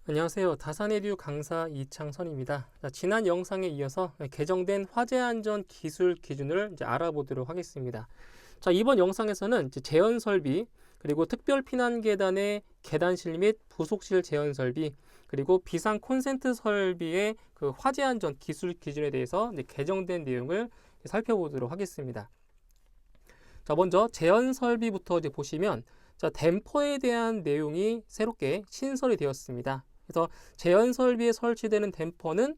안녕하세요. 다산에듀 강사 이창선입니다. 지난 영상에 이어서 개정된 화재안전 기술 기준을 이제 알아보도록 하겠습니다. 이번 영상에서는 이제 제연 설비, 그리고 특별 피난 계단의 계단실 및 부속실 제연 설비, 그리고 비상 콘센트 설비의 그 화재안전 기술 기준에 대해서 이제 개정된 내용을 살펴보도록 하겠습니다. 먼저 제연 설비부터 이제 보시면 댐퍼에 대한 내용이 새롭게 신설이 되었습니다. 그래서 제연 설비에 설치되는 댐퍼는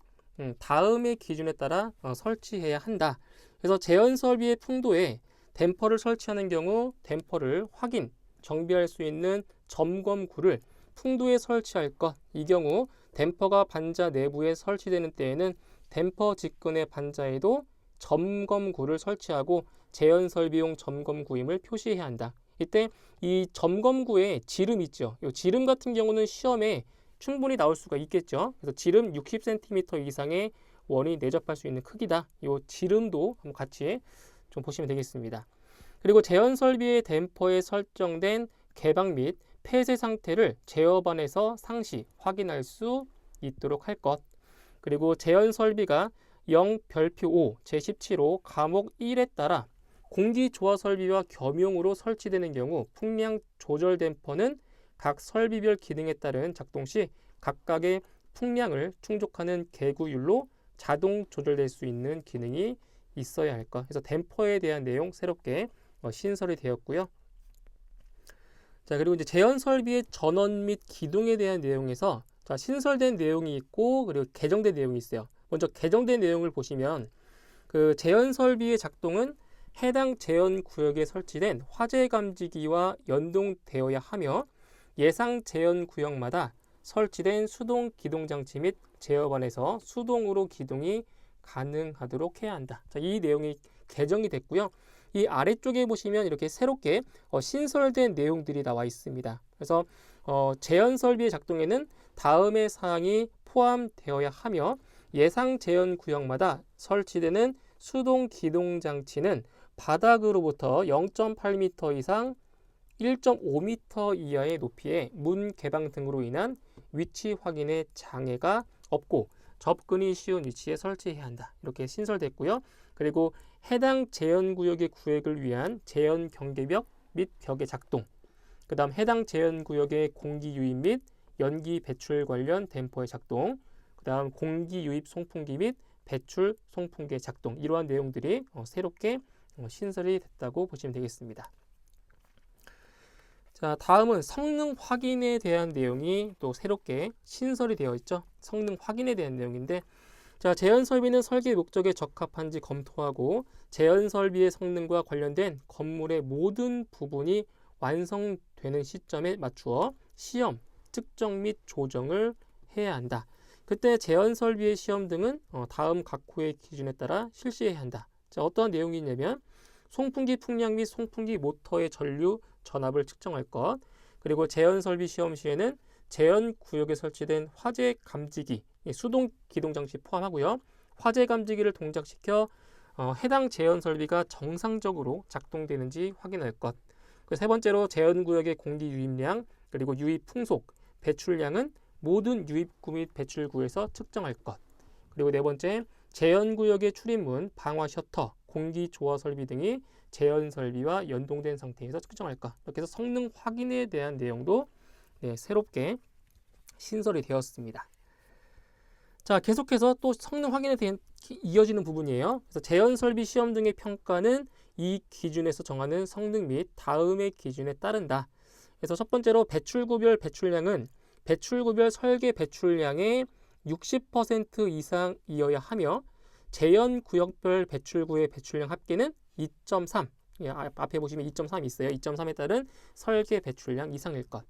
다음의 기준에 따라 설치해야 한다. 그래서 제연 설비의 풍도에 댐퍼를 설치하는 경우 댐퍼를 확인, 정비할 수 있는 점검구를 풍도에 설치할 것. 이 경우 댐퍼가 반자 내부에 설치되는 때에는 댐퍼 직근의 반자에도 점검구를 설치하고 제연 설비용 점검구임을 표시해야 한다. 이때 이 점검구에 지름 있죠. 이 지름 같은 경우는 시험에 충분히 나올 수가 있겠죠. 그래서 지름 60cm 이상의 원이 내접할 수 있는 크기다. 이 지름도 한번 같이 좀 보시면 되겠습니다. 그리고 제연 설비의 댐퍼에 설정된 개방 및 폐쇄 상태를 제어반에서 상시 확인할 수 있도록 할 것. 그리고 제연 설비가 0 별표 5 제17호 과목 1에 따라 공기 조화 설비와 겸용으로 설치되는 경우 풍량 조절 댐퍼는 각 설비별 기능에 따른 작동 시 각각의 풍량을 충족하는 계구율로 자동 조절될 수 있는 기능이 있어야 할 것. 그래서 댐퍼에 대한 내용 새롭게 신설이 되었고요. 그리고 이제 제연 설비의 전원 및 기동에 대한 내용에서 신설된 내용이 있고 그리고 개정된 내용이 있어요. 먼저 개정된 내용을 보시면 그 제연 설비의 작동은 해당 제연 구역에 설치된 화재 감지기와 연동되어야 하며 예상 제연 구역마다 설치된 수동 기동 장치 및 제어반에서 수동으로 기동이 가능하도록 해야 한다. 이 내용이 개정이 됐고요. 이 아래쪽에 보시면 이렇게 새롭게 신설된 내용들이 나와 있습니다. 그래서 제연 설비의 작동에는 다음의 사항이 포함되어야 하며 예상 제연 구역마다 설치되는 수동 기동 장치는 바닥으로부터 0.8m 이상 1.5m 이하의 높이의 문 개방 등으로 인한 위치 확인에 장애가 없고 접근이 쉬운 위치에 설치해야 한다. 이렇게 신설됐고요. 그리고 해당 제연구역의 구획을 위한 제연 경계벽 및 벽의 작동, 그 다음 해당 제연구역의 공기 유입 및 연기 배출 관련 댐퍼의 작동, 그 다음 공기 유입 송풍기 및 배출 송풍기의 작동, 이러한 내용들이 새롭게 신설이 됐다고 보시면 되겠습니다. 다음은 성능 확인에 대한 내용이 또 새롭게 신설이 되어 있죠. 성능 확인에 대한 내용인데, 제연 설비는 설계 목적에 적합한지 검토하고 제연 설비의 성능과 관련된 건물의 모든 부분이 완성되는 시점에 맞추어 시험, 측정 및 조정을 해야 한다. 그때 제연 설비의 시험 등은 다음 각 호의 기준에 따라 실시해야 한다. 어떤 내용이 있냐면 송풍기 풍량 및 송풍기 모터의 전류 전압을 측정할 것, 그리고 제연 설비 시험 시에는 제연 구역에 설치된 화재 감지기, 수동 기동 장치 포함하고요. 화재 감지기를 동작시켜 해당 제연 설비가 정상적으로 작동되는지 확인할 것. 세 번째로 제연 구역의 공기 유입량, 그리고 유입 풍속, 배출량은 모든 유입구 및 배출구에서 측정할 것. 그리고 네 번째, 제연 구역의 출입문, 방화 셔터, 공기 조화 설비 등이 제연 설비와 연동된 상태에서 측정할까. 이렇게 해서 성능 확인에 대한 내용도 새롭게 신설이 되었습니다. 계속해서 또 성능 확인에 대한 이어지는 부분이에요. 그래서 제연 설비 시험 등의 평가는 이 기준에서 정하는 성능 및 다음의 기준에 따른다. 그래서 첫 번째로 배출구별 배출량은 배출구별 설계 배출량의 60% 이상이어야 하며 제연 구역별 배출구의 배출량 합계는 2.3, 앞에 보시면 2.3 있어요. 2.3에 따른 설계 배출량 이상일 것.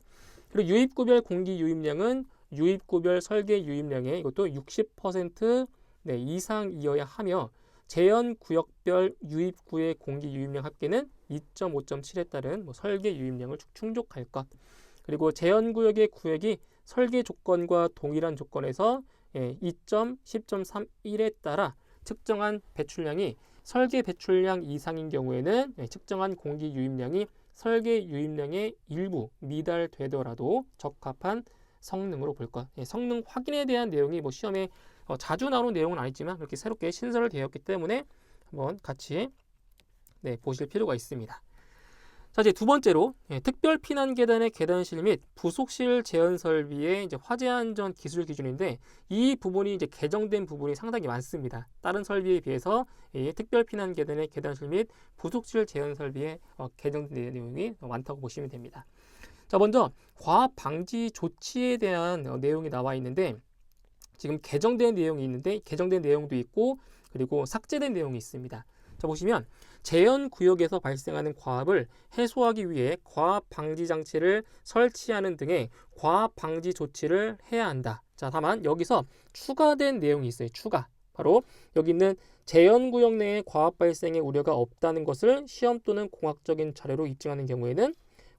그리고 유입구별 공기 유입량은 유입구별 설계 유입량의 이것도 60% 이상이어야 하며 제연 구역별 유입구의 공기 유입량 합계는 2.5.7에 따른 설계 유입량을 충족할 것. 그리고 제연 구역의 구획이 설계 조건과 동일한 조건에서 2.10.31에 따라 측정한 배출량이 설계 배출량 이상인 경우에는 측정한 공기 유입량이 설계 유입량의 일부 미달되더라도 적합한 성능으로 볼 것. 성능 확인에 대한 내용이 뭐 시험에 자주 나오는 내용은 아니지만 그렇게 새롭게 신설되었기 때문에 한번 같이 보실 필요가 있습니다. 자, 이제 두 번째로 특별 피난 계단의 계단실 및 부속실 제한 설비의 이제 화재 안전 기술 기준인데 이 부분이 이제 개정된 부분이 상당히 많습니다. 다른 설비에 비해서 이 특별 피난 계단의 계단실 및 부속실 제한 설비의 개정된 내용이 많다고 보시면 됩니다. 자, 먼저 과압 방지 조치에 대한 내용이 나와 있는데 지금 개정된 내용이 있는데 개정된 내용도 있고 그리고 삭제된 내용이 있습니다. 자, 보시면 제한 구역에서 발생하는 과압을 해소하기 위해 과압 방지 장치를 설치하는 등의 과압 방지 조치를 해야 한다. 자, 다만 여기서 추가된 내용이 있어요. 추가. 바로 여기 있는 제한 구역 내에 과압 발생의 우려가 없다는 것을 시험 또는 공학적인 자료로 입증하는 경우에는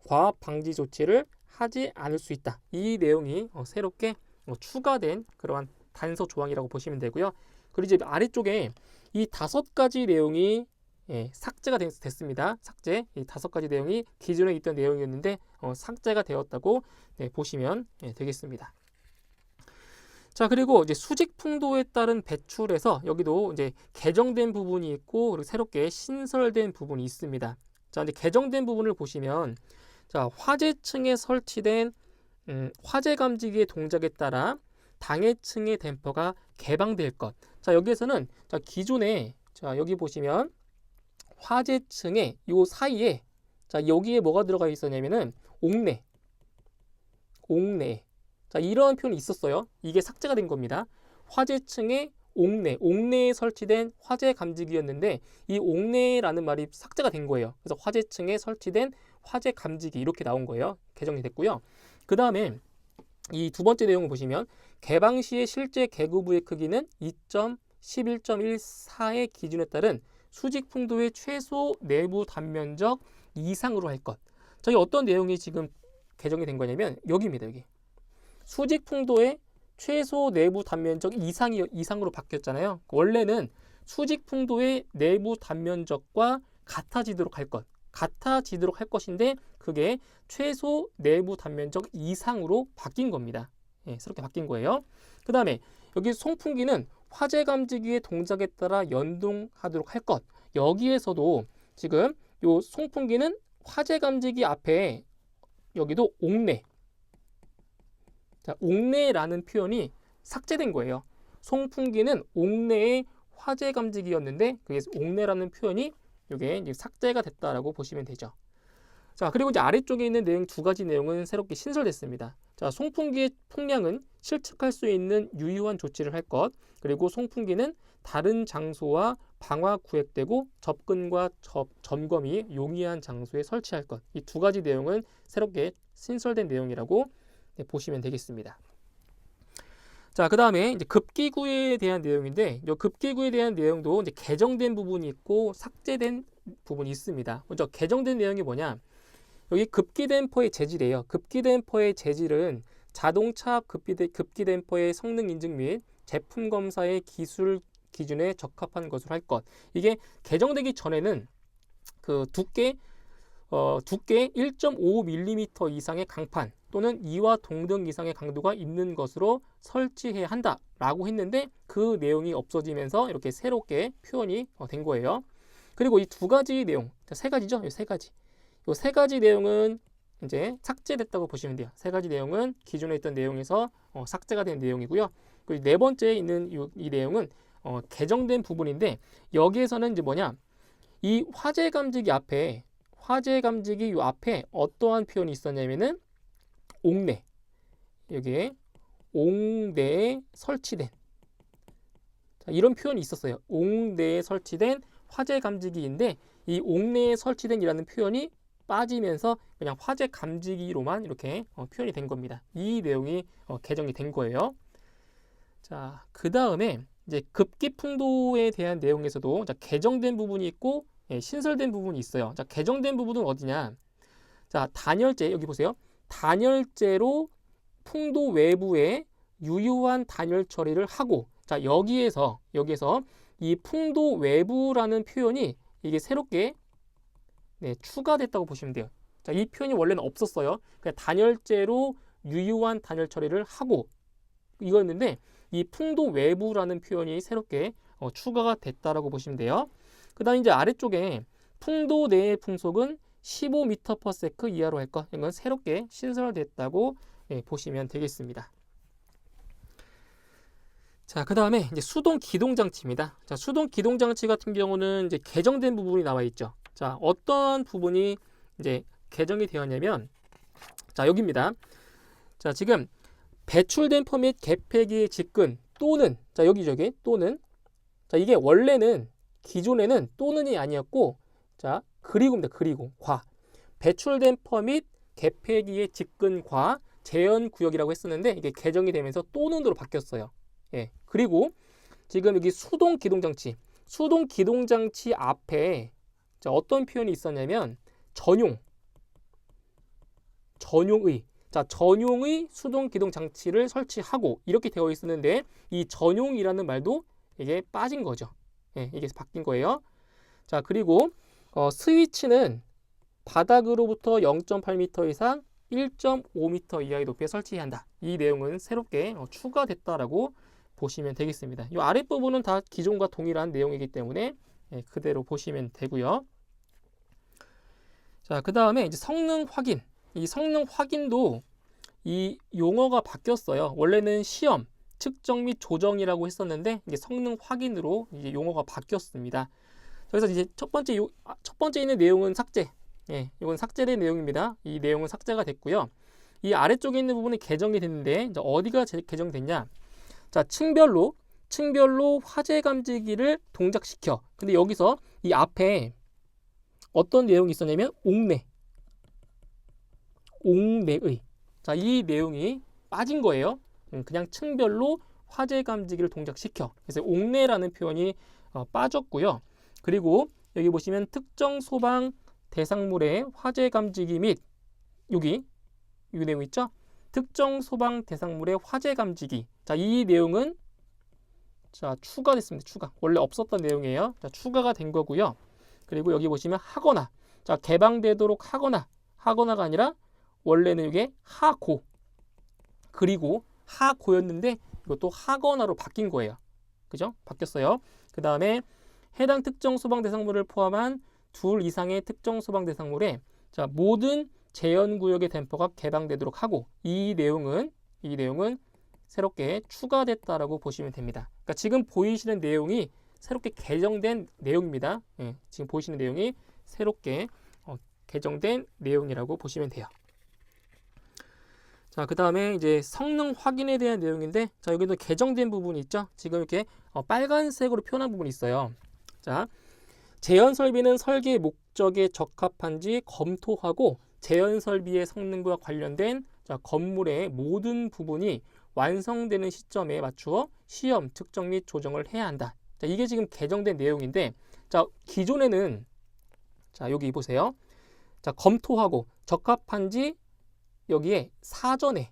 과압 방지 조치를 하지 않을 수 있다. 이 내용이 새롭게 추가된 그러한 단서 조항이라고 보시면 되고요. 그리고 이제 아래쪽에 이 5가지 내용이 삭제가 됐습니다. 삭제. 이 5가지 내용이 기존에 있던 내용이었는데 삭제가 되었다고 보시면 되겠습니다. 자, 그리고 이제 수직 풍도에 따른 배출에서 여기도 이제 개정된 부분이 있고 그리고 새롭게 신설된 부분이 있습니다. 자, 이제 개정된 부분을 보시면 자, 화재층에 설치된 화재 감지기의 동작에 따라 당해층의 댐퍼가 개방될 것. 자, 여기에서는 자, 기존에 자, 여기 보시면 화재층의 요 사이에 자, 여기에 뭐가 들어가 있었냐면은 옥내. 자, 이런 표현이 있었어요. 이게 삭제가 된 겁니다. 화재층의 옥내에 설치된 화재 감지기였는데 이 옥내라는 말이 삭제가 된 거예요. 그래서 화재층에 설치된 화재 감지기 이렇게 나온 거예요. 개정이 됐고요. 그 다음에 이 두 번째 내용을 보시면 개방 시의 실제 개구부의 크기는 2.11.14의 기준에 따른 수직 풍도의 최소 내부 단면적 이상으로 할 것. 저희 어떤 내용이 지금 개정이 된 거냐면 여기입니다. 여기 수직 풍도의 최소 내부 단면적 이상으로 바뀌었잖아요. 원래는 수직 풍도의 내부 단면적과 같아지도록 할 것. 같아지도록 할 것인데 그게 최소 내부 단면적 이상으로 바뀐 겁니다. 새롭게 바뀐 거예요. 그 다음에 여기 송풍기는 화재 감지기의 동작에 따라 연동하도록 할 것. 여기에서도 지금 요 송풍기는 화재 감지기 앞에 여기도 옥내. 자, 옥내라는 표현이 삭제된 거예요. 송풍기는 옥내의 화재 감지기였는데 그게 옥내라는 표현이 이게 이제 삭제가 됐다라고 보시면 되죠. 자, 그리고 이제 아래쪽에 있는 내용 2가지 내용은 새롭게 신설됐습니다. 자, 송풍기의 풍량은 실측할 수 있는 유효한 조치를 할 것. 그리고 송풍기는 다른 장소와 방화 구획되고 접근과 점검이 용이한 장소에 설치할 것. 이 2가지 내용은 새롭게 신설된 내용이라고 보시면 되겠습니다. 자, 그 다음에 이제 급기구에 대한 내용인데, 이 급기구에 대한 내용도 이제 개정된 부분이 있고 삭제된 부분이 있습니다. 먼저 개정된 내용이 뭐냐? 여기 급기 댐퍼의 재질이에요. 급기 댐퍼의 재질은 자동차 급기 댐퍼의 성능 인증 및 제품 검사의 기술 기준에 적합한 것으로 할 것. 이게 개정되기 전에는 그 두께 1.5mm 이상의 강판 또는 2와 동등 이상의 강도가 있는 것으로 설치해야 한다라고 했는데 그 내용이 없어지면서 이렇게 새롭게 표현이 된 거예요. 그리고 이 2가지 내용, 3가지죠? 이 3가지. 이 3가지 내용은 이제 삭제됐다고 보시면 돼요. 3가지 내용은 기존에 있던 내용에서 삭제가 된 내용이고요. 그리고 4번째에 있는 이 내용은 개정된 부분인데 여기에서는 이제 뭐냐? 이 화재 감지기 앞에 요 앞에 어떠한 표현이 있었냐면은 옥내, 여기에 옥내에 설치된, 자, 이런 표현이 있었어요. 옥내에 설치된 화재 감지기인데 이 옥내에 설치된이라는 표현이 빠지면서 그냥 화재 감지기로만 이렇게 표현이 된 겁니다. 이 내용이 개정이 된 거예요. 자, 그 다음에 이제 급기 풍도에 대한 내용에서도 자, 개정된 부분이 있고 신설된 부분이 있어요. 자, 개정된 부분은 어디냐? 자, 단열재 여기 보세요. 단열재로 풍도 외부에 유효한 단열 처리를 하고, 자, 여기에서 이 풍도 외부라는 표현이 이게 새롭게 추가됐다고 보시면 돼요. 자, 이 표현이 원래는 없었어요. 그냥 단열재로 유효한 단열 처리를 하고 이거였는데 이 풍도 외부라는 표현이 새롭게 추가가 됐다라고 보시면 돼요. 그 다음 이제 아래쪽에 풍도 내의 풍속은 15m/s 이하로 할 것. 이건 새롭게 신설됐다고 보시면 되겠습니다. 자, 그 다음에 이제 수동 기동 장치입니다. 자, 수동 기동 장치 같은 경우는 이제 개정된 부분이 나와 있죠. 자, 어떤 부분이 이제 개정이 되었냐면, 자, 여기입니다. 자, 지금 배출 댐퍼 및 개폐기의 직근 또는, 자, 여기저기 또는, 자, 이게 원래는 기존에는 또는이 아니었고, 자, 그리고입니다. 그리고 과 배출 댐퍼 및 개폐기의 직근과 제한 구역이라고 했었는데 이게 개정이 되면서 또는으로 바뀌었어요. 예. 그리고 지금 여기 수동 기동 장치, 수동 기동 장치 앞에 자, 어떤 표현이 있었냐면 전용의 자, 전용의 수동 기동 장치를 설치하고 이렇게 되어 있었는데 이 전용이라는 말도 이게 빠진 거죠. 예, 이게 바뀐 거예요. 자, 그리고 스위치는 바닥으로부터 0.8m 이상 1.5m 이하의 높이에 설치해야 한다. 이 내용은 새롭게 추가됐다라고 보시면 되겠습니다. 이 아랫부분은 다 기존과 동일한 내용이기 때문에 그대로 보시면 되고요. 자, 그 다음에 이제 성능 확인. 이 성능 확인도 이 용어가 바뀌었어요. 원래는 시험, 측정 및 조정이라고 했었는데 이게 성능 확인으로 이제 용어가 바뀌었습니다. 그래서 이제 첫 번째 있는 내용은 삭제. 예, 이건 삭제된 내용입니다. 이 내용은 삭제가 됐고요. 이 아래쪽에 있는 부분이 개정이 됐는데 이제 어디가 개정됐냐? 자, 층별로 화재 감지기를 동작시켜. 근데 여기서 이 앞에 어떤 내용이 있었냐면 옥내의. 자, 이 내용이 빠진 거예요. 그냥 층별로 화재 감지기를 동작시켜. 그래서 옥내라는 표현이 빠졌고요. 그리고 여기 보시면 특정 소방 대상물의 화재 감지기 및 여기 이 내용 있죠? 특정 소방 대상물의 화재 감지기. 자, 이 내용은 자, 추가됐습니다. 추가. 원래 없었던 내용이에요. 자, 추가가 된 거고요. 그리고 여기 보시면 하거나. 자, 개방되도록 하거나가 아니라 원래는 이게 하고. 그리고 하고였는데 이것도 하거나로 바뀐 거예요. 그죠? 바뀌었어요. 그 다음에 해당 특정 소방 대상물을 포함한 둘 이상의 특정 소방 대상물에 자, 모든 제한구역의 댐퍼가 개방되도록 하고 이 내용은 새롭게 추가됐다라고 보시면 됩니다. 그러니까 지금 보이시는 내용이 새롭게 개정된 내용입니다. 예, 지금 보이시는 내용이 새롭게 개정된 내용이라고 보시면 돼요. 자, 그 다음에 이제 성능 확인에 대한 내용인데 자, 여기도 개정된 부분이 있죠. 지금 이렇게 빨간색으로 표현한 부분이 있어요. 자, 제한 설비는 설계 목적에 적합한지 검토하고 제한 설비의 성능과 관련된 자, 건물의 모든 부분이 완성되는 시점에 맞추어 시험, 측정 및 조정을 해야 한다. 자, 이게 지금 개정된 내용인데 자, 기존에는 자, 여기 보세요. 자, 검토하고 적합한지 여기에 사전에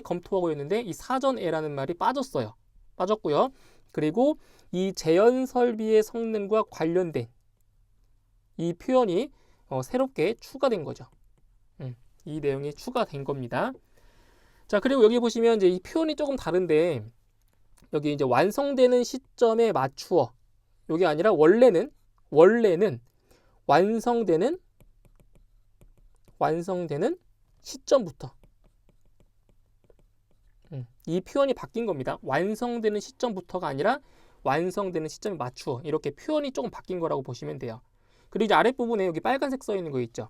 검토하고 있는데 이 사전에라는 말이 빠졌어요. 빠졌고요. 그리고 이 제한 설비의 성능과 관련된 이 표현이 새롭게 추가된 거죠. 이 내용이 추가된 겁니다. 자, 그리고 여기 보시면 이제 이 표현이 조금 다른데 여기 이제 완성되는 시점에 맞추어 여기 아니라 원래는 완성되는 시점부터 이 표현이 바뀐 겁니다. 완성되는 시점부터가 아니라 완성되는 시점에 맞추어 이렇게 표현이 조금 바뀐 거라고 보시면 돼요. 그리고 이제 아랫부분에 여기 빨간색 써 있는 거 있죠.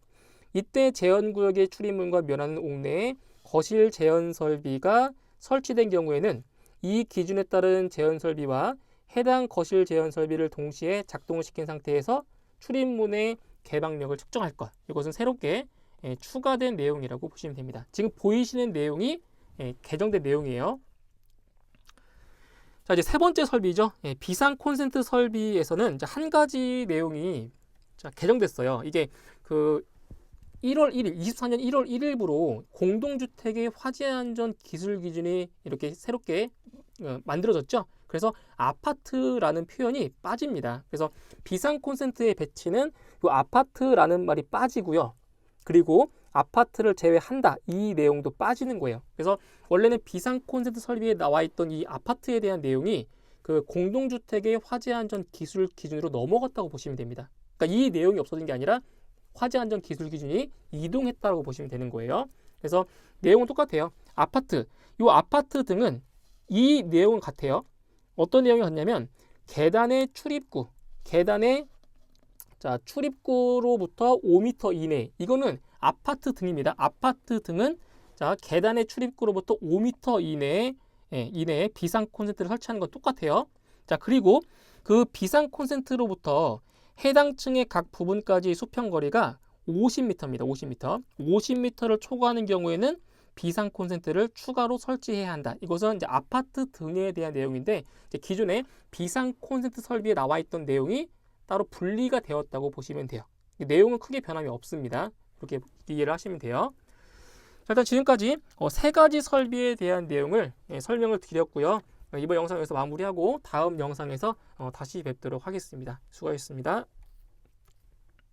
이때 제한구역의 출입문과 면하는 옥내에 거실 제한 설비가 설치된 경우에는 이 기준에 따른 제한 설비와 해당 거실 제한 설비를 동시에 작동을 시킨 상태에서 출입문의 개방력을 측정할 것. 이것은 새롭게 추가된 내용이라고 보시면 됩니다. 지금 보이시는 내용이 개정된 내용이에요. 자, 이제 세 번째 설비죠. 비상 콘센트 설비에서는 이제 한 가지 내용이 자, 개정됐어요. 이게 그 24년 1월 1일부로 공동주택의 화재 안전 기술 기준이 이렇게 새롭게 만들어졌죠. 그래서 아파트라는 표현이 빠집니다. 그래서 비상 콘센트의 배치는 이 아파트라는 말이 빠지고요. 그리고 아파트를 제외한다. 이 내용도 빠지는 거예요. 그래서 원래는 비상 콘센트 설비에 나와 있던 이 아파트에 대한 내용이 그 공동주택의 화재 안전 기술 기준으로 넘어갔다고 보시면 됩니다. 그러니까 이 내용이 없어진 게 아니라 화재 안전 기술 기준이 이동했다고 보시면 되는 거예요. 그래서 내용은 똑같아요. 아파트, 이 아파트 등은 이 내용은 같아요. 어떤 내용이 같냐면 계단의 출입구, 계단의 출입구로부터 5m 이내. 이거는 아파트 등입니다. 아파트 등은 계단의 출입구로부터 5m 이내에 비상 콘센트를 설치하는 건 똑같아요. 그리고 그 비상 콘센트로부터 해당 층의 각 부분까지 수평 거리가 50m입니다. 50m. 50m를 초과하는 경우에는 비상 콘센트를 추가로 설치해야 한다. 이것은 이제 아파트 등에 대한 내용인데 이제 기존에 비상 콘센트 설비에 나와 있던 내용이 따로 분리가 되었다고 보시면 돼요. 내용은 크게 변함이 없습니다. 이렇게 이해를 하시면 돼요. 일단 지금까지 세 가지 설비에 대한 내용을 설명을 드렸고요. 이번 영상에서 마무리하고 다음 영상에서 다시 뵙도록 하겠습니다. 수고하셨습니다.